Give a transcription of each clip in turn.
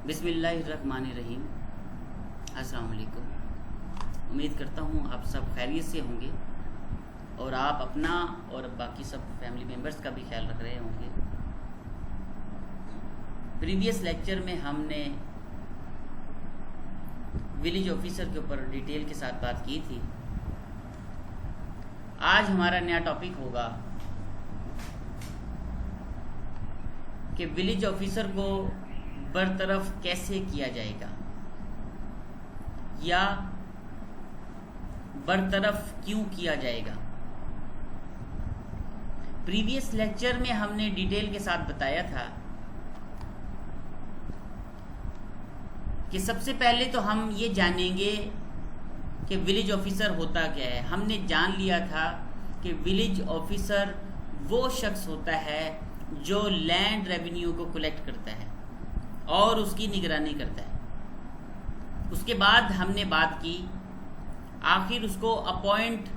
بسم اللہ الرحمن الرحیم۔ السلام علیکم۔ امید کرتا ہوں آپ سب خیریت سے ہوں گے اور آپ اپنا اور باقی سب فیملی ممبرز کا بھی خیال رکھ رہے ہوں گے۔ پریویس لیکچر میں ہم نے ولیج آفیسر کے اوپر ڈیٹیل کے ساتھ بات کی تھی۔ آج ہمارا نیا ٹاپک ہوگا کہ ولیج آفیسر کو برطرف کیسے کیا جائے گا یا برطرف کیوں کیا جائے گا۔ پریویس لیکچر میں ہم نے ڈیٹیل کے ساتھ بتایا تھا کہ سب سے پہلے تو ہم یہ جانیں گے کہ ولیج آفیسر ہوتا کیا ہے۔ ہم نے جان لیا تھا کہ ولیج آفیسر وہ شخص ہوتا ہے جو لینڈ ریونیو کو کلیکٹ کرتا ہے اور اس کی نگرانی کرتا ہے۔ اس کے بعد ہم نے بات کی آخر اس کو اپوائنٹ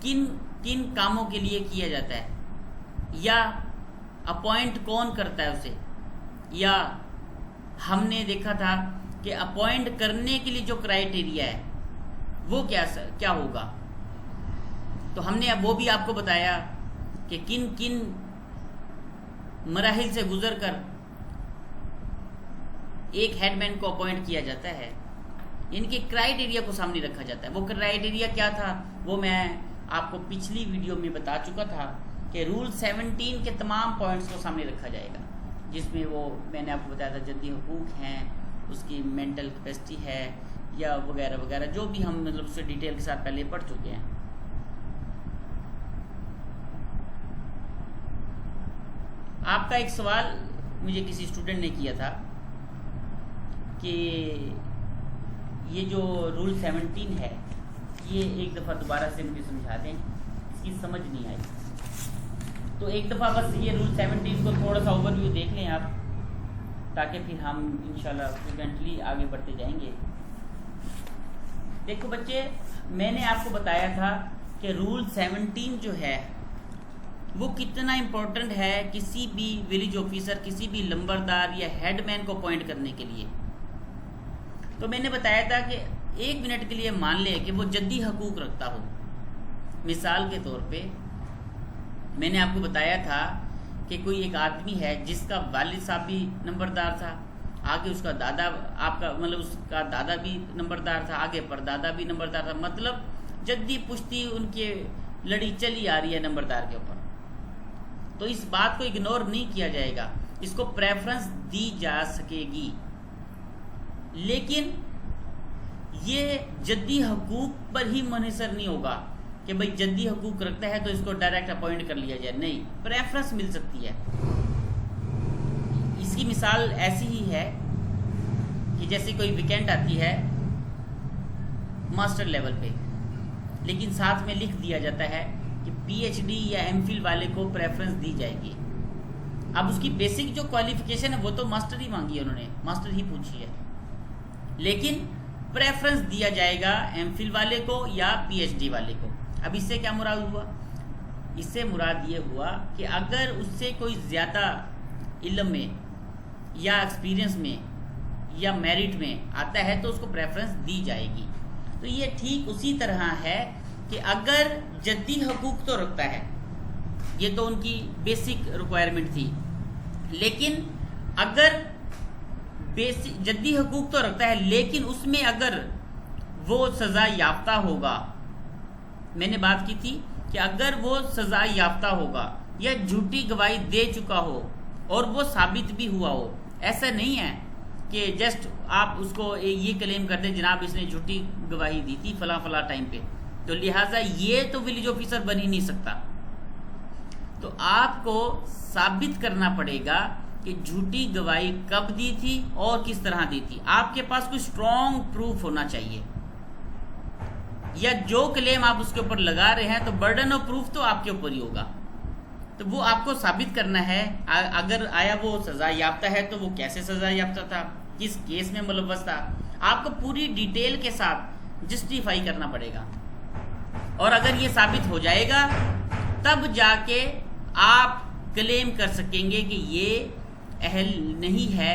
کن کاموں کے لیے کیا جاتا ہے یا اپوائنٹ کون کرتا ہے اسے، یا ہم نے دیکھا تھا کہ اپوائنٹ کرنے کے لیے جو کرائیٹیریا ہے وہ کیا ہوگا۔ تو ہم نے اب وہ بھی آپ کو بتایا کہ کن مراحل سے گزر کر ایک ہیڈ مین کو اپوائنٹ کیا جاتا ہے، ان کے کرائیٹیریا کو سامنے رکھا جاتا ہے۔ وہ کرائیٹیریا کیا تھا وہ میں آپ کو پچھلی ویڈیو میں بتا چکا تھا کہ رول 17 کے تمام پوائنٹس کو سامنے رکھا جائے گا، جس میں وہ میں نے آپ کو بتایا تھا جدی حقوق ہیں، اس کی مینٹل کیپیسٹی ہے یا وغیرہ وغیرہ، جو بھی ہم مطلب اس سے ڈیٹیل کے ساتھ پہلے پڑھ چکے ہیں۔ آپ کا ایک سوال مجھے کسی اسٹوڈنٹ نے کیا تھا کہ یہ جو رول 17 ہے یہ ایک دفعہ دوبارہ سے مجھے سمجھا دیں، اس کی سمجھ نہیں آئی۔ تو ایک دفعہ بس یہ رول 17 کو تھوڑا سا اوور ویو دیکھ لیں آپ، تاکہ پھر ہم انشاءاللہ فریکوینٹلی آگے بڑھتے جائیں گے۔ دیکھو بچے، میں نے آپ کو بتایا تھا کہ رول 17 جو ہے وہ کتنا امپورٹنٹ ہے کسی بھی ولیج آفیسر، کسی بھی لمبردار یا ہیڈ مین کو اپوائنٹ کرنے کے لیے۔ تو میں نے بتایا تھا کہ 1 منٹ کے لیے مان لے کہ وہ جدی حقوق رکھتا ہو۔ مثال کے طور پہ میں نے آپ کو بتایا تھا کہ کوئی ایک آدمی ہے جس کا والد صاحب بھی نمبردار تھا، آگے اس کا دادا، آپ کا مطلب اس کا دادا بھی نمبردار تھا، آگے پردادا بھی نمبردار تھا، مطلب جدی پشتی ان کے لڑی چلی آ رہی ہے نمبردار کے اوپر۔ تو اس بات کو اگنور نہیں کیا جائے گا، اس کو پریفرنس دی جا سکے گی، لیکن یہ جدی حقوق پر ہی منحصر نہیں ہوگا کہ بھئی جدی حقوق رکھتا ہے تو اس کو ڈائریکٹ اپوائنٹ کر لیا جائے، نہیں، پریفرنس مل سکتی ہے۔ اس کی مثال ایسی ہی ہے کہ جیسے کوئی ویکینٹ آتی ہے ماسٹر لیول پہ، لیکن ساتھ میں لکھ دیا جاتا ہے کہ پی ایچ ڈی یا ایم فل والے کو پریفرنس دی جائے گی۔ اب اس کی بیسک جو کوالیفیکیشن ہے وہ تو ماسٹر ہی مانگی ہے، انہوں نے ماسٹر ہی پوچھی ہے، لیکن پریفرنس دیا جائے گا ایم فل والے کو یا پی ایچ ڈی والے کو۔ اب اس سے کیا مراد ہوا؟ اس سے مراد یہ ہوا کہ اگر اس سے کوئی زیادہ علم میں یا ایکسپیرینس میں یا میرٹ میں آتا ہے تو اس کو پریفرنس دی جائے گی۔ تو یہ ٹھیک اسی طرح ہے کہ اگر جدی حقوق تو رکھتا ہے، یہ تو ان کی بیسک ریکوائرمنٹ تھی، لیکن اگر جدی حقوق تو رکھتا ہے لیکن اس میں اگر وہ سزا یافتہ ہوگا، میں نے بات کی تھی کہ اگر وہ سزا یافتہ ہوگا یا جھوٹی گواہی دے چکا ہو اور وہ ثابت بھی ہوا ہو، ایسا نہیں ہے کہ جسٹ آپ اس کو یہ کلیم کر دیں جناب اس نے جھوٹی گواہی دی تھی فلاں فلاں ٹائم پہ، تو لہٰذا یہ تو ولیج آفیسر بن ہی نہیں سکتا۔ تو آپ کو ثابت کرنا پڑے گا کہ جھوٹی گواہی کب دی تھی اور کس طرح دی تھی۔ آپ کے پاس کوئی اسٹرانگ پروف ہونا چاہیے، یا جو کلیم آپ اس کے اوپر لگا رہے ہیں تو برڈن آف پروف تو آپ کے اوپر ہی ہوگا، تو وہ آپ کو ثابت کرنا ہے۔ اگر آیا وہ سزا یافتہ ہے تو وہ کیسے سزا یافتہ تھا، کس کیس میں ملوث تھا، آپ کو پوری ڈیٹیل کے ساتھ جسٹیفائی کرنا پڑے گا، اور اگر یہ ثابت ہو جائے گا تب جا کے آپ کلیم کر سکیں گے کہ یہ اہل نہیں ہے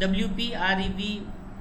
WP REV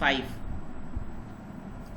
5,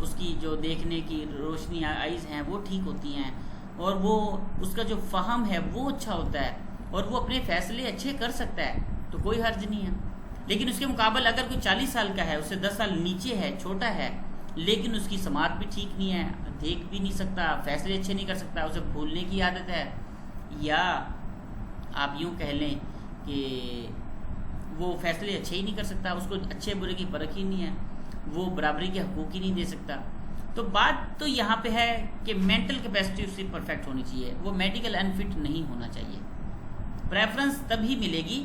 اس کی جو دیکھنے کی روشنی آئیز ہیں وہ ٹھیک ہوتی ہیں، اور وہ اس کا جو فہم ہے وہ اچھا ہوتا ہے، اور وہ اپنے فیصلے اچھے کر سکتا ہے، تو کوئی حرج نہیں ہے۔ لیکن اس کے مقابل اگر کوئی 40 سال کا ہے، اس سے 10 سال نیچے ہے، چھوٹا ہے، لیکن اس کی سماعت بھی ٹھیک نہیں ہے، دیکھ بھی نہیں سکتا، فیصلے اچھے نہیں کر سکتا، اسے بھولنے کی عادت ہے، یا آپ یوں کہہ لیں کہ وہ فیصلے اچھے ہی نہیں کر سکتا، اس کو اچھے برے کی پرکھ ہی نہیں ہے، وہ برابری کے حقوق ہی نہیں دے سکتا، تو بات تو یہاں پہ ہے کہ مینٹل کیپیسٹی اس کی پرفیکٹ ہونی چاہیے، وہ میڈیکل انفٹ نہیں ہونا چاہیے۔ پریفرنس تبھی ملے گی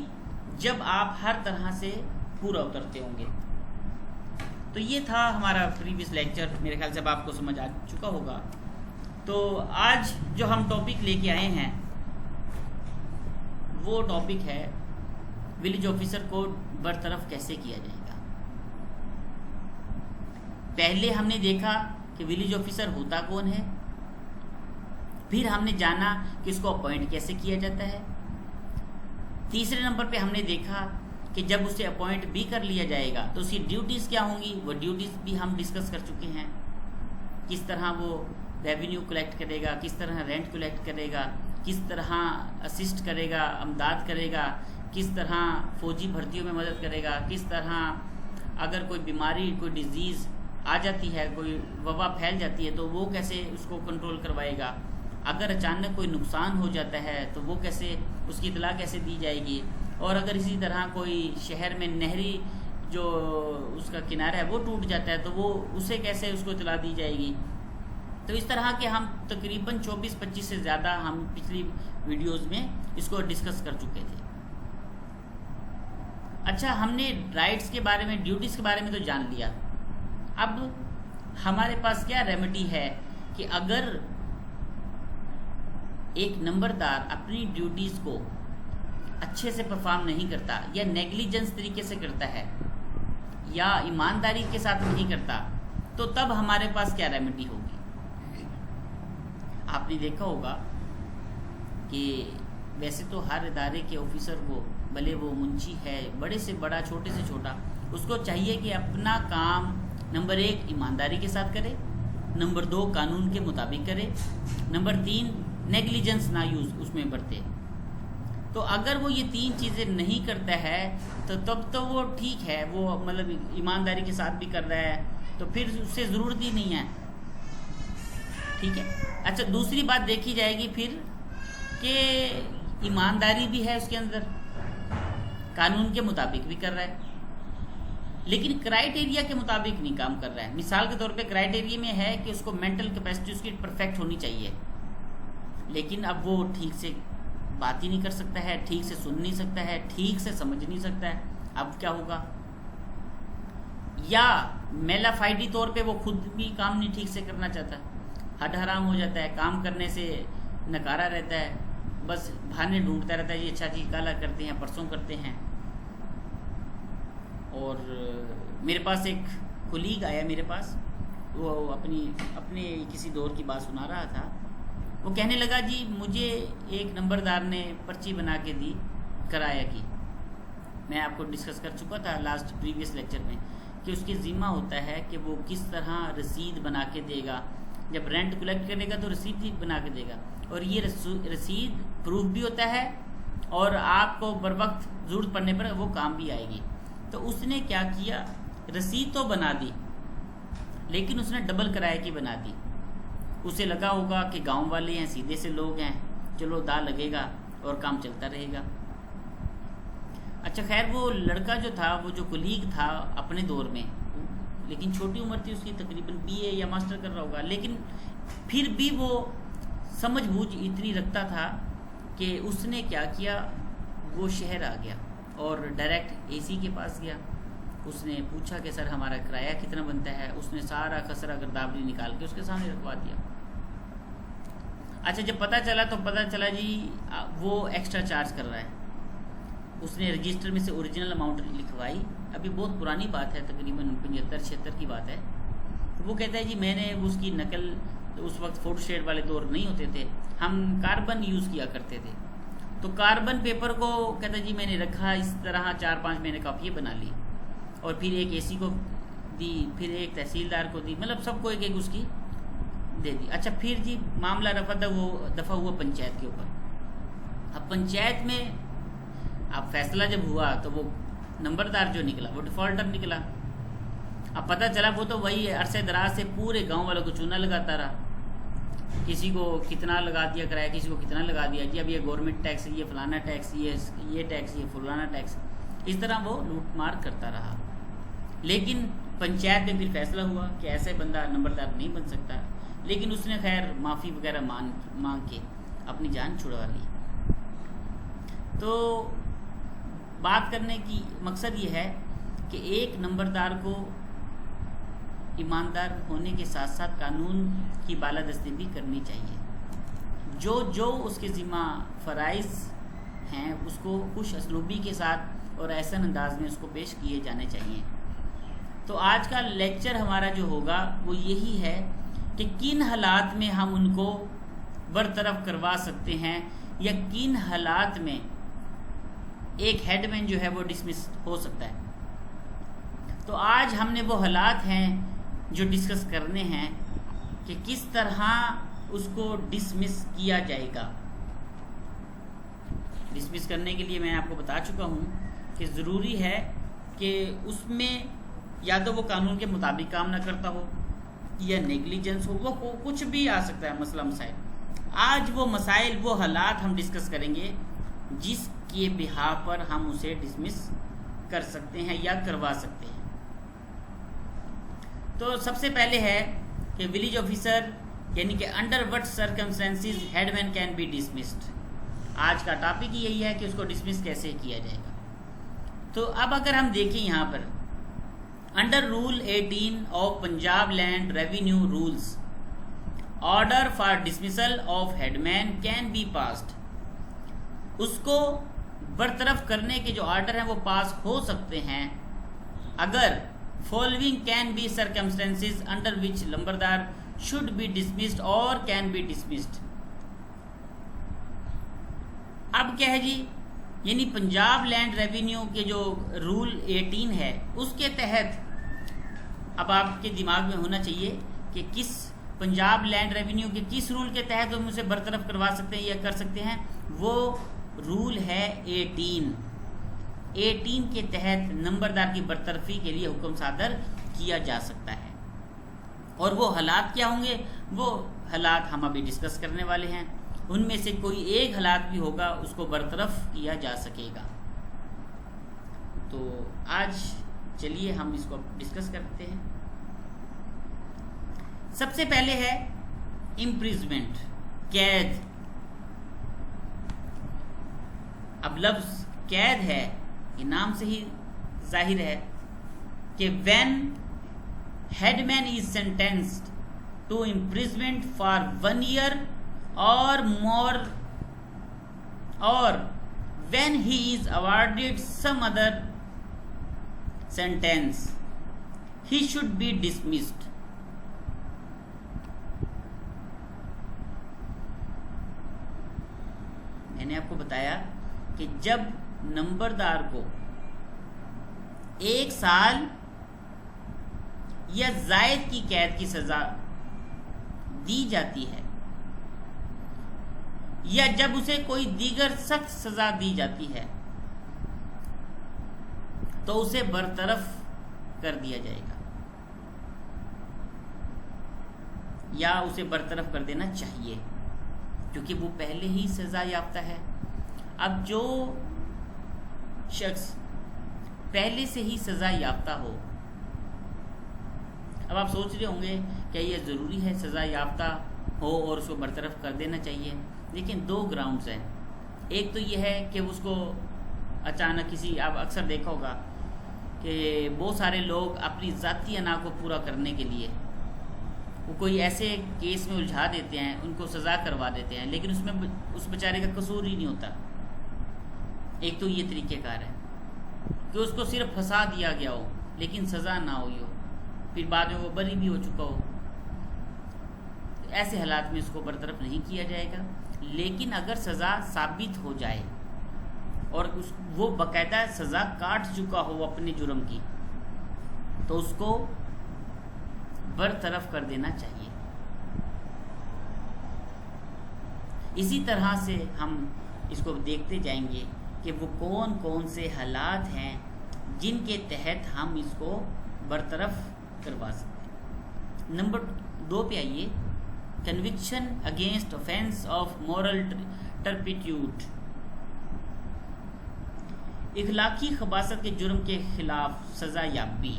جب آپ ہر طرح سے پورا اترتے ہوں گے۔ تو یہ تھا ہمارا پریویس لیکچر، میرے خیال سے اب آپ کو سمجھ آ چکا ہوگا۔ تو آج جو ہم ٹاپک لے کے آئے ہیں وہ ٹاپک ہے ولیج آفیسر کو برطرف کیسے کیا جائے گا۔ پہلے ہم نے دیکھا کہ ولیج آفیسر ہوتا کون ہے، پھر ہم نے جانا کہ اس کو اپوائنٹ کیسے کیا جاتا ہے، تیسرے نمبر پہ ہم نے دیکھا کہ جب اسے اپوائنٹ بھی کر لیا جائے گا تو اس کی ڈیوٹیز کیا ہوں گی، وہ ڈیوٹیز بھی ہم ڈسکس کر چکے ہیں، کس طرح وہ ریونیو کلیکٹ کرے گا، کس طرح رینٹ کلیکٹ کرے گا، کس طرح اسسٹ کرے گا، امداد کرے گا، کس طرح فوجی بھرتیوں میں مدد کرے گا، کس طرح اگر کوئی بیماری، کوئی ڈیزیز آ جاتی ہے، کوئی وبا پھیل جاتی ہے تو وہ کیسے اس کو کنٹرول کروائے گا، اگر اچانک کوئی نقصان ہو جاتا ہے تو وہ کیسے اس کی اطلاع کیسے دی جائے گی، اور اگر اسی طرح کوئی شہر میں نہری جو اس کا کنارہ ہے وہ ٹوٹ جاتا ہے تو وہ اسے کیسے اس کو اطلاع دی جائے گی۔ تو اس طرح کے ہم تقریباً 24-25 سے زیادہ ہم پچھلی ویڈیوز میں اس کو ڈسکس کر چکے تھے۔ اچھا، ہم نے رائٹس کے بارے میں، ڈیوٹیز کے بارے میں تو جان لیا، اب ہمارے پاس کیا ریمیڈی ہے کہ اگر ایک نمبردار اپنی ڈیوٹیز کو اچھے سے پرفارم نہیں کرتا، یا نیگلیجنس طریقے سے کرتا ہے، یا ایمانداری کے ساتھ نہیں کرتا، تو تب ہمارے پاس کیا ریمیڈی ہوگی۔ آپ نے دیکھا ہوگا کہ ویسے تو ہر ادارے کے آفیسر کو، بھلے وہ منشی ہے، بڑے سے بڑا، چھوٹے سے چھوٹا، اس کو چاہیے کہ اپنا کام نمبر 1 ایمانداری کے ساتھ کرے، نمبر 2 قانون کے مطابق کرے، نمبر 3 نیگلیجنس نہ یوز اس میں برتے۔ تو اگر وہ یہ 3 چیزیں نہیں کرتا ہے تو تب تو وہ ٹھیک ہے، وہ مطلب ایمانداری کے ساتھ بھی کر رہا ہے، تو پھر اس سے ضرورت ہی نہیں ہے، ٹھیک ہے۔ اچھا، دوسری بات دیکھی جائے گی پھر کہ ایمانداری بھی ہے اس کے اندر، قانون کے مطابق بھی کر رہا ہے، لیکن کرائیٹیریا کے مطابق نہیں کام کر رہا ہے۔ مثال کے طور پہ کرائیٹیریا میں ہے کہ اس کو مینٹل کیپیسٹی اس کی پرفیکٹ ہونی چاہیے، لیکن اب وہ ٹھیک سے بات ہی نہیں کر سکتا ہے، ٹھیک سے سن نہیں سکتا ہے، ٹھیک سے سمجھ نہیں سکتا ہے، اب کیا ہوگا؟ یا میلا فائڈی طور پہ وہ خود بھی کام نہیں ٹھیک سے کرنا چاہتا، ہڈ حرام ہو جاتا ہے، کام کرنے سے نکارا رہتا ہے، بس بہانے ڈھونڈتا رہتا ہے، یہ اچھا جی کالا کرتے ہیں، پرسوں کرتے ہیں۔ اور میرے پاس ایک کولیگ آیا میرے پاس، وہ اپنے کسی دور کی بات سنا رہا تھا، وہ کہنے لگا جی مجھے ایک نمبردار نے پرچی بنا کے دی کرایہ کی، میں آپ کو ڈسکس کر چکا تھا لاسٹ پریویس لیکچر میں کہ اس کی ذمہ ہوتا ہے کہ وہ کس طرح رسید بنا کے دے گا، جب رینٹ کلیکٹ کرے گا تو رسید بھی بنا کے دے گا، اور یہ رسید پروف بھی ہوتا ہے، اور آپ کو بر وقت ضرورت پڑنے پر وہ کام بھی آئے گی۔ تو اس نے کیا کیا، رسید تو بنا دی لیکن اس نے ڈبل کرایہ کی بنا دی۔ اسے لگا ہوگا کہ گاؤں والے ہیں، سیدھے سے لوگ ہیں، چلو دا لگے گا اور کام چلتا رہے گا۔ اچھا خیر، وہ لڑکا جو تھا، وہ جو کولیگ تھا اپنے دور میں، لیکن چھوٹی عمر تھی اس کی، تقریباً BA یا ماسٹر کر رہا ہوگا، لیکن پھر بھی وہ سمجھ بوجھ اتنی رکھتا تھا کہ اس نے کیا کیا، وہ شہر آ گیا اور ڈائریکٹ AC کے پاس گیا، اس نے پوچھا کہ سر ہمارا کرایہ کتنا بنتا ہے، اس نے سارا خسرہ گردابری نکال کے اس کے سامنے رکھوا دیا۔ اچھا، جب پتہ چلا تو پتہ چلا جی وہ ایکسٹرا چارج کر رہا ہے۔ اس نے رجسٹر میں سے اوریجنل اماؤنٹ لکھوائی، ابھی بہت پرانی بات ہے، تقریباً 75-76 کی بات ہے۔ وہ کہتا ہے جی میں نے اس کی نقل، اس وقت فوٹو اسٹیٹ والے دور نہیں ہوتے تھے، ہم کاربن یوز کیا کرتے تھے، تو کاربن پیپر کو کہتا ہے جی میں نے رکھا اس طرح 4-5 میں نے کاپیاں بنا لی، اور پھر ایک AC کو دی، پھر ایک تحصیلدار کو دی، مطلب سب کو ایک ایک اس کی دے دی. اچھا پھر جی معاملہ دفع ہوا پنچایت کے اوپر. اب پنچایت میں اب فیصلہ جب ہوا تو وہ نمبردار جو نکلا وہ ڈیفالٹر نکلا. اب پتہ چلا وہ تو وہی عرصے دراز سے پورے گاؤں والوں کو چونا لگاتا رہا، کسی کو کتنا لگا دیا کرایہ، کسی کو کتنا لگا دیا، جی اب یہ گورنمنٹ ٹیکس، یہ فلانا ٹیکس، یہ ٹیکس، یہ فلانا ٹیکس، اس طرح وہ لوٹ مار کرتا رہا. لیکن پنچایت میں پھر فیصلہ ہوا کہ ایسے بندہ نمبردار نہیں بن سکتا، لیکن اس نے خیر معافی وغیرہ مانگ کے اپنی جان چھڑوا لی. تو بات کرنے کی مقصد یہ ہے کہ ایک نمبردار کو ایماندار ہونے کے ساتھ ساتھ قانون کی بالادستی بھی کرنی چاہیے. جو اس کے ذمہ فرائض ہیں اس کو خوش اسلوبی کے ساتھ اور احسن انداز میں اس کو پیش کیے جانے چاہیے. تو آج کا لیکچر ہمارا جو ہوگا وہ یہی ہے کہ کن حالات میں ہم ان کو برطرف کروا سکتے ہیں یا کن حالات میں ایک ہیڈ مین جو ہے وہ ڈسمس ہو سکتا ہے. تو آج ہم نے وہ حالات ہیں جو ڈسکس کرنے ہیں کہ کس طرح اس کو ڈسمس کیا جائے گا. ڈسمس کرنے کے لیے میں آپ کو بتا چکا ہوں کہ ضروری ہے کہ اس میں یا تو وہ قانون کے مطابق کام نہ کرتا ہو یا نیگلیجنس ہو، وہ کچھ بھی آ سکتا ہے مسئلہ مسائل. آج وہ مسائل، وہ حالات ہم ڈسکس کریں گے جس کے بہا پر ہم اسے ڈسمس کر سکتے ہیں یا کروا سکتے ہیں. تو سب سے پہلے ہے کہ ولیج آفیسر یعنی کہ under what circumstances headman can be dismissed. آج کا ٹاپک یہی ہے کہ اس کو ڈسمس کیسے کیا جائے گا. تو اب اگر ہم دیکھیں یہاں پر under rule 18 of Punjab land revenue rules, order for dismissal of headman can be passed. اس کو برطرف کرنے کے جو آرڈر ہیں وہ پاس ہو سکتے ہیں اگر following can be circumstances under which lambardar should be dismissed اور کین بی ڈسمسڈ. اب کیا ہے جی، یعنی پنجاب لینڈ ریونیو کے جو رول 18 ہے اس کے تحت اب آپ کے دماغ میں ہونا چاہیے کہ کس پنجاب لینڈ ریونیو کے کس رول کے تحت ہم اسے برطرف کروا سکتے ہیں یا کر سکتے ہیں. وہ رول ہے 18 کے تحت نمبردار کی برطرفی کے لیے حکم صادر کیا جا سکتا ہے. اور وہ حالات کیا ہوں گے؟ وہ حالات ہم ابھی ڈسکس کرنے والے ہیں. ان میں سے کوئی ایک حالات بھی ہوگا اس کو برطرف کیا جا سکے گا. تو آج چلیے ہم اس کو ڈسکس کرتے ہیں. سب سے پہلے ہے امپریزمنٹ، قید. اب لفظ قید ہے، یہ نام سے ہی ظاہر ہے کہ when head man is sentenced to imprisonment for 1 year or more, or when he is awarded some other sentence, he should be dismissed. میں نے آپ کو بتایا کہ جب نمبردار کو 1 سال یا زائد کی قید کی سزا دی جاتی ہے یا جب اسے کوئی دیگر سخت سزا دی جاتی ہے تو اسے برطرف کر دیا جائے گا یا اسے برطرف کر دینا چاہیے کیونکہ وہ پہلے ہی سزا یافتہ ہے. اب جو شخص پہلے سے ہی سزا یافتہ ہو، اب آپ سوچ رہے ہوں گے کہ یہ ضروری ہے سزا یافتہ ہو اور اس کو برطرف کر دینا چاہیے. لیکن 2 گراؤنڈز ہیں. ایک تو یہ ہے کہ اس کو اچانک کسی، آپ اکثر دیکھا ہوگا کہ بہت سارے لوگ اپنی ذاتی انا کو پورا کرنے کے لیے وہ کوئی ایسے کیس میں الجھا دیتے ہیں، ان کو سزا کروا دیتے ہیں، لیکن اس میں اس بیچارے کا قصور ہی نہیں ہوتا. ایک تو یہ طریقہ کار ہے کہ اس کو صرف پھنسا دیا گیا ہو لیکن سزا نہ ہوئی ہو، پھر بعد میں وہ بری بھی ہو چکا ہو. ایسے حالات میں اس کو برطرف نہیں کیا جائے گا. لیکن اگر سزا ثابت ہو جائے اور وہ باقاعدہ سزا کاٹ چکا ہو اپنے جرم کی، تو اس کو برطرف کر دینا چاہیے۔ اسی طرح سے ہم اس کو دیکھتے جائیں گے کہ وہ کون کون سے حالات ہیں جن کے تحت ہم اس کو برطرف کروا سکتے ہیں۔ نمبر 2 پہ آئیے، conviction against offense of moral turpitude, اخلاقی خباثت کے جرم کے خلاف سزا یابی۔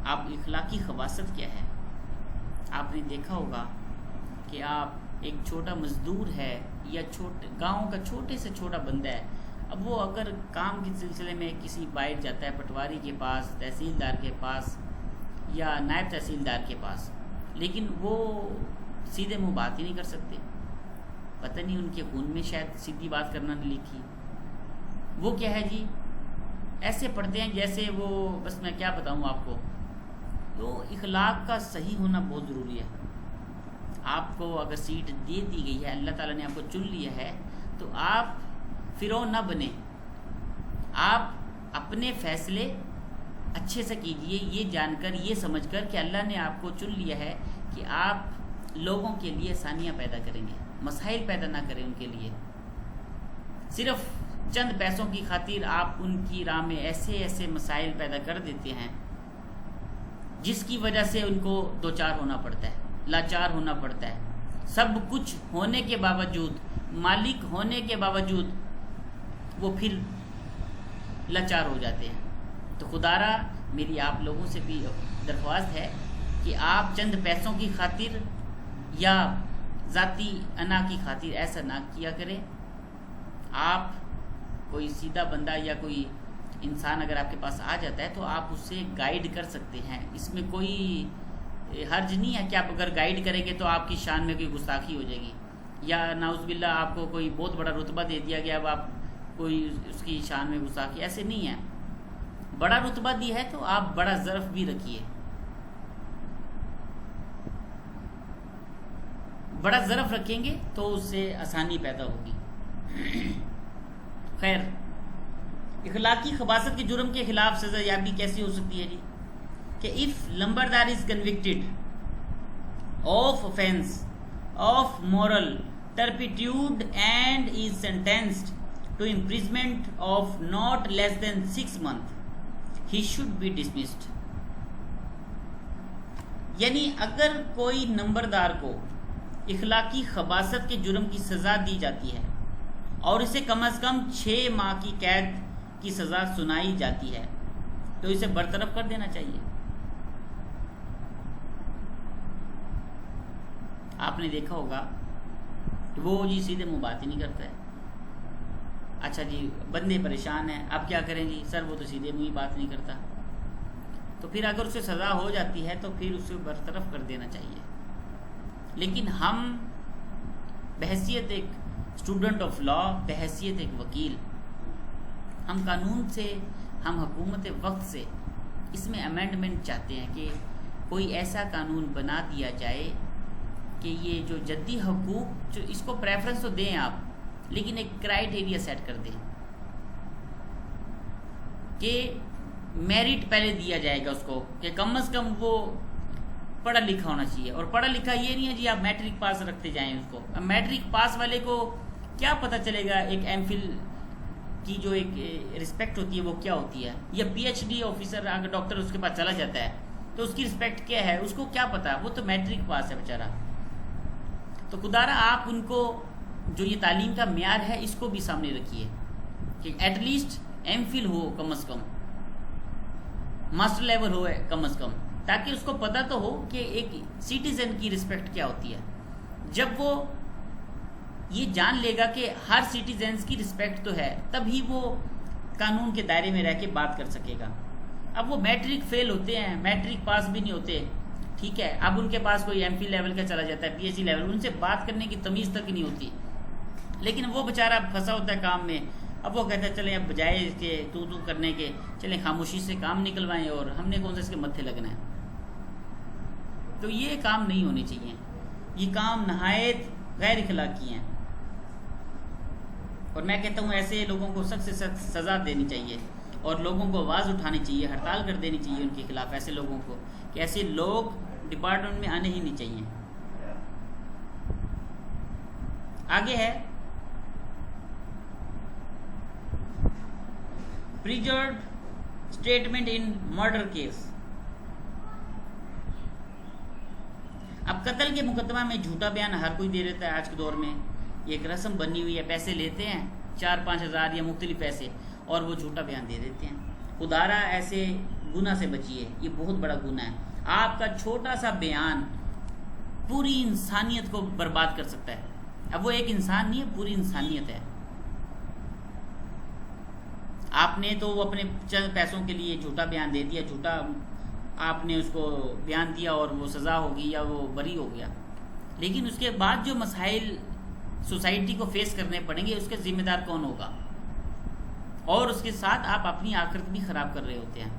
اب اخلاقی خباثت کیا ہے؟ آپ نے دیکھا ہوگا کہ آپ ایک چھوٹا مزدور ہے یا گاؤں کا چھوٹے سے چھوٹا بندہ ہے، اب وہ اگر کام کے سلسلے میں کسی باہر جاتا ہے، پٹواری کے پاس، تحصیلدار کے پاس یا نائب تحصیلدار کے پاس، لیکن وہ سیدھے منہ بات ہی نہیں کر سکتے، پتہ نہیں ان کے خون میں شاید سیدھی بات کرنا نہیں لکھی۔ وہ کیا ہے جی، ایسے پڑھتے ہیں جیسے وہ، بس میں کیا بتاؤں آپ کو۔ تو اخلاق کا صحیح ہونا بہت ضروری ہے۔ آپ کو اگر سیٹ دے دی گئی ہے، اللہ تعالیٰ نے آپ کو چن لیا ہے، تو آپ فرعون نہ بنے، آپ اپنے فیصلے اچھے سے کیجئے، یہ جان کر، یہ سمجھ کر کہ اللہ نے آپ کو چن لیا ہے کہ آپ لوگوں کے لیے آسانیاں پیدا کریں گے، مسائل پیدا نہ کریں ان کے لیے۔ صرف چند پیسوں کی خاطر آپ ان کی راہ میں ایسے ایسے مسائل پیدا کر دیتے ہیں جس کی وجہ سے ان کو دوچار ہونا پڑتا ہے، لاچار ہونا پڑتا ہے۔ سب کچھ ہونے کے باوجود، مالک ہونے کے باوجود وہ پھر لاچار ہو جاتے ہیں۔ تو خدارا میری آپ لوگوں سے بھی درخواست ہے کہ آپ چند پیسوں کی خاطر یا ذاتی انا کی خاطر ایسا نہ کیا کریں۔ آپ کوئی سیدھا بندہ یا کوئی انسان اگر آپ کے پاس آ جاتا ہے تو آپ اس سے گائیڈ کر سکتے ہیں، اس میں کوئی حرج نہیں ہے کہ آپ اگر گائیڈ کریں گے تو آپ کی شان میں کوئی گستاخی ہو جائے گی، یا نعوذ باللہ آپ کو کوئی بہت بڑا رتبہ دے دیا گیا، اب آپ کوئی اس کی شان میں گستاخی، ایسے نہیں ہے۔ بڑا رتبہ دی ہے تو آپ بڑا ظرف بھی رکھیے، بڑا ظرف رکھیں گے تو اس سے آسانی پیدا ہوگی۔ خیر، اخلاقی خباثت کے جرم کے خلاف سزا یابی کیسی ہو سکتی ہے جی؟ کہ if لمبردار is convicted of offense of moral turpitude and is sentenced to imprisonment of not less than 6 months, he should be dismissed۔ یعنی اگر کوئی نمبردار کو اخلاقی خباثت کے جرم کی سزا دی جاتی ہے اور اسے کم از کم 6 ماہ کی قید کی سزا سنائی جاتی ہے تو اسے برطرف کر دینا چاہیے۔ آپ نے دیکھا ہوگا کہ وہ جی سیدھے منہ بات ہی نہیں کرتا ہے۔ اچھا جی، بندے پریشان ہیں، اب کیا کریں جی؟ سر وہ تو سیدھے منہ ہی بات نہیں کرتا، تو پھر اگر اسے سزا ہو جاتی ہے تو پھر اسے برطرف کر دینا چاہیے۔ لیکن ہم بحیثیت ایک اسٹوڈنٹ آف لا، بحیثیت ایک وکیل، ہم قانون سے، ہم حکومت وقت سے اس میں امینڈمنٹ چاہتے ہیں کہ کوئی ایسا قانون بنا دیا جائے کہ یہ جو جدی حقوق، جو اس کو پریفرنس تو دیں آپ، لیکن ایک کرائیٹیریا سیٹ کر دیں کہ میرٹ پہلے دیا جائے گا اس کو، کہ کم از کم وہ پڑھا لکھا ہونا چاہیے۔ اور پڑھا لکھا یہ نہیں ہے جی آپ میٹرک پاس رکھتے جائیں اس کو۔ اب میٹرک پاس والے کو کیا پتہ چلے گا ایک ایم فل کی جو ایک رسپیکٹ ہوتی ہے وہ کیا ہوتی ہے، یا پی ایچ ڈی آفیسر اگر ڈاکٹر اس کے پاس چلا جاتا ہے تو اس کی رسپیکٹ کیا ہے، اس کو کیا پتہ، وہ تو میٹرک پاس ہے بیچارہ۔ تو خدارا آپ ان کو جو یہ تعلیم کا معیار ہے اس کو بھی سامنے رکھیے کہ ایٹ لیسٹ ایم فل ہو، کم از کم ماسٹر لیول ہو کم از کم، تاکہ اس کو پتہ تو ہو کہ ایک سٹیزن کی رسپیکٹ کیا ہوتی ہے۔ جب وہ یہ جان لے گا کہ ہر سٹیزنز کی رسپیکٹ تو ہے، تب ہی وہ قانون کے دائرے میں رہ کے بات کر سکے گا۔ اب وہ میٹرک فیل ہوتے ہیں، میٹرک پاس بھی نہیں ہوتے، ٹھیک ہے، اب ان کے پاس کوئی ایم فل لیول کا چلا جاتا ہے، پی ایچ ڈی لیول، ان سے بات کرنے کی تمیز تک نہیں ہوتی، لیکن وہ بیچارہ پھنسا ہوتا ہے کام میں۔ اب وہ کہتا ہے چلیں اب بجائے کہ تو کرنے کے، چلیں خاموشی سے کام نکلوائیں، اور ہم نے کون سے اس کے متھے لگنا ہے۔ تو یہ کام نہیں ہونے چاہیے، یہ کام نہایت غیر اخلاقی ہیں، اور میں کہتا ہوں ایسے لوگوں کو سخت سے سخت سزا دینی چاہیے۔ اور لوگوں کو آواز اٹھانی چاہیے، ہڑتال کر دینی چاہیے ان کے خلاف، ایسے لوگوں کو کہ ایسے لوگ ڈپارٹمنٹ میں آنے ہی نہیں چاہیے۔ آگے ہے پریجرڈ اسٹیٹمنٹ ان مرڈر کیس۔ اب قتل کے مقدمہ میں جھوٹا بیان ہر کوئی دے دیتا ہے آج کے دور میں، یہ ایک رسم بنی ہوئی ہے، پیسے لیتے ہیں 4-5 ہزار یا مختلف پیسے اور وہ جھوٹا بیان دے دیتے ہیں۔ خدارا ایسے گناہ سے بچیے، یہ بہت بڑا گناہ ہے۔ آپ کا چھوٹا سا بیان پوری انسانیت کو برباد کر سکتا ہے۔ اب وہ ایک انسان نہیں ہے، پوری انسانیت ہے۔ آپ نے تو اپنے چند پیسوں کے لیے جھوٹا بیان دے دیا، جھوٹا آپ نے اس کو بیان دیا اور وہ سزا ہوگی یا وہ بری ہو گیا، لیکن اس کے بعد جو مسائل سوسائٹی کو فیس کرنے پڑیں گے اس کے ذمہ دار کون ہوگا؟ اور اس کے ساتھ آپ اپنی آخرت بھی خراب کر رہے ہوتے ہیں۔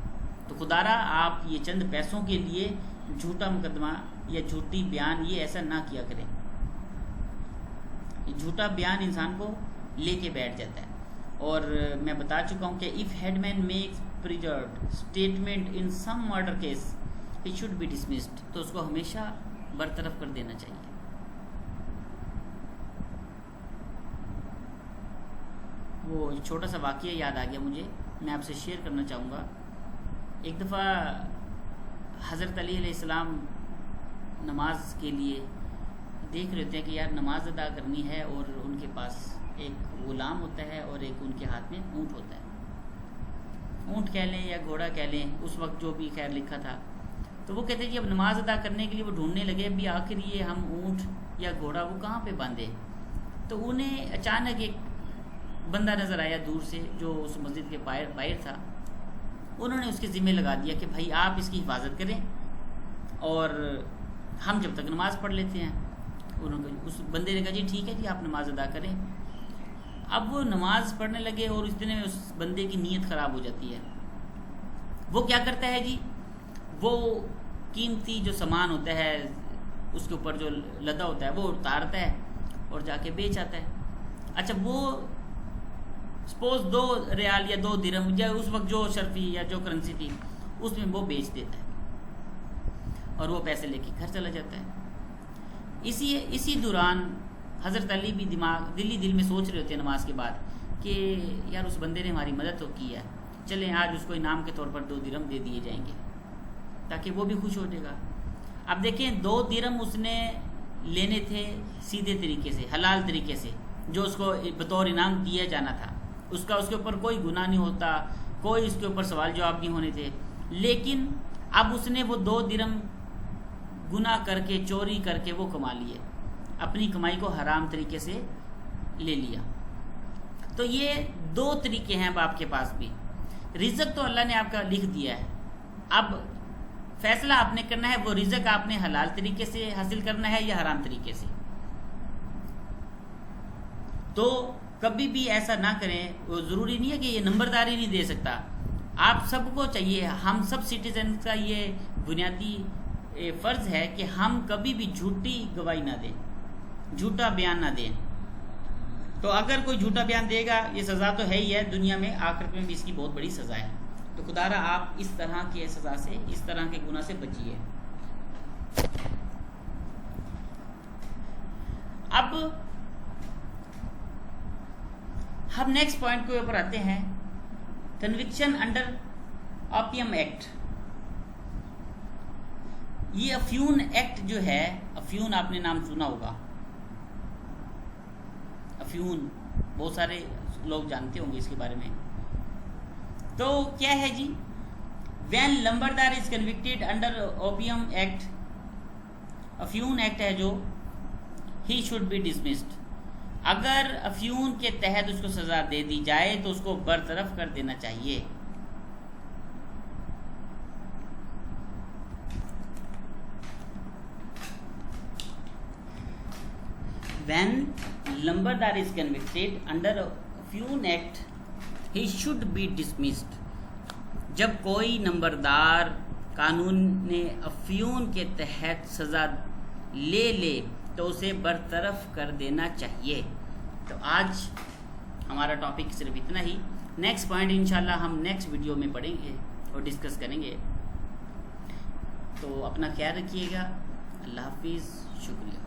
تو خدارا آپ یہ چند پیسوں کے لیے جھوٹا مقدمہ یا جھوٹی بیان یہ ایسا نہ کیا کریں۔ جھوٹا بیان انسان کو لے کے بیٹھ جاتا ہے، اور میں بتا چکا ہوں کہ if headman makes perjured statement in some murder case he should be dismissed، تو اس کو ہمیشہ برطرف کر دینا چاہیے۔ وہ چھوٹا سا واقعہ یاد آ گیا مجھے، میں آپ سے شیئر کرنا چاہوں گا۔ ایک دفعہ حضرت علی علیہ السلام نماز کے لیے دیکھ رہے ہوتے ہیں کہ یار نماز ادا کرنی ہے، اور ان کے پاس ایک غلام ہوتا ہے اور ایک ان کے ہاتھ میں اونٹ ہوتا ہے، اونٹ کہہ لیں یا گھوڑا کہہ لیں، اس وقت جو بھی خیر لکھا تھا۔ تو وہ کہتے ہیں کہ اب نماز ادا کرنے کے لیے وہ ڈھونڈنے لگے بھی آخر یہ ہم اونٹ یا گھوڑا وہ کہاں پہ باندھے۔ تو انہیں اچانک ایک بندہ نظر آیا دور سے جو اس مسجد کے باہر تھا، انہوں نے اس کے ذمہ لگا دیا کہ بھائی آپ اس کی حفاظت کریں اور ہم جب تک نماز پڑھ لیتے ہیں۔ اس بندے نے کہا جی ٹھیک ہے جی آپ نماز ادا کریں۔ اب وہ نماز پڑھنے لگے اور اتنے میں اس بندے کی نیت خراب ہو جاتی ہے۔ وہ کیا کرتا ہے جی، وہ قیمتی جو سامان ہوتا ہے اس کے اوپر جو لدا ہوتا ہے وہ اتارتا ہے اور جا کے بیچ آتا ہے۔ اچھا وہ سپوز 2 ریال یا 2 درہم یا اس وقت جو شرفی یا جو کرنسی تھی اس میں وہ بیچ دیتا ہے اور وہ پیسے لے کے گھر چلا جاتا ہے۔ اسی دوران حضرت علی بھی دل میں سوچ رہے ہوتے ہیں نماز کے بعد کہ یار اس بندے نے ہماری مدد تو کی ہے، چلیں آج اس کو انعام کے طور پر 2 درہم دے دیے جائیں گے تاکہ وہ بھی خوش ہو جائے گا۔ اب دیکھیں 2 درہم اس نے لینے تھے سیدھے طریقے سے، حلال طریقے سے، جو اس کو بطور انعام دیا جانا تھا، اس کے اوپر کوئی گناہ نہیں ہوتا، کوئی اس کے اوپر سوال جواب نہیں ہونے تھے، لیکن اب اس نے وہ 2 درہم گناہ کر کے چوری کر کے وہ کما لیے، اپنی کمائی کو حرام طریقے سے لے لیا۔ تو یہ 2 طریقے ہیں اب آپ کے پاس بھی۔ رزق تو اللہ نے آپ کا لکھ دیا ہے، اب فیصلہ آپ نے کرنا ہے وہ رزق آپ نے حلال طریقے سے حاصل کرنا ہے یا حرام طریقے سے۔ تو کبھی بھی ایسا نہ کریں، وہ ضروری نہیں ہے کہ یہ نمبرداری نہیں دے سکتا، آپ سب کو چاہیے، ہم سب سٹیزن کا یہ بنیادی فرض ہے کہ ہم کبھی بھی جھوٹی گواہی نہ دیں، جھوٹا بیان نہ دیں۔ تو اگر کوئی جھوٹا بیان دے گا یہ سزا تو ہے ہی ہے، دنیا میں آخرت میں بھی اس کی بہت بڑی سزا ہے۔ تو خدارا آپ اس طرح کی سزا سے، اس طرح کے گناہ سے بچیے۔ اب ہم نیکسٹ پوائنٹ کے اوپر آتے ہیں، کنوکشن انڈر اوپیم ایکٹ۔ یہ افیون ایکٹ جو ہے، افیون آپ نے نام سنا ہوگا، افیون بہت سارے لوگ جانتے ہوں گے اس کے بارے میں۔ تو کیا ہے جی، when lambardar is convicted under opium act, افیون ایکٹ ہے جو، ہی شوڈ بی ڈسمسڈ۔ اگر افیون کے تحت اس کو سزا دے دی جائے تو اس کو برطرف کر دینا چاہیے۔ When Lambardar is convicted under Uffiun Act, he should be dismissed۔ جب کوئی نمبردار قانون نے افیون کے تحت سزا لے تو اسے برطرف کر دینا چاہیے۔ تو آج ہمارا ٹاپک صرف اتنا ہی۔ نیکسٹ پوائنٹ انشاءاللہ ہم نیکسٹ ویڈیو میں پڑھیں گے اور ڈسکس کریں گے. تو اپنا خیال رکھیے گا. اللہ حافظ. شکریہ.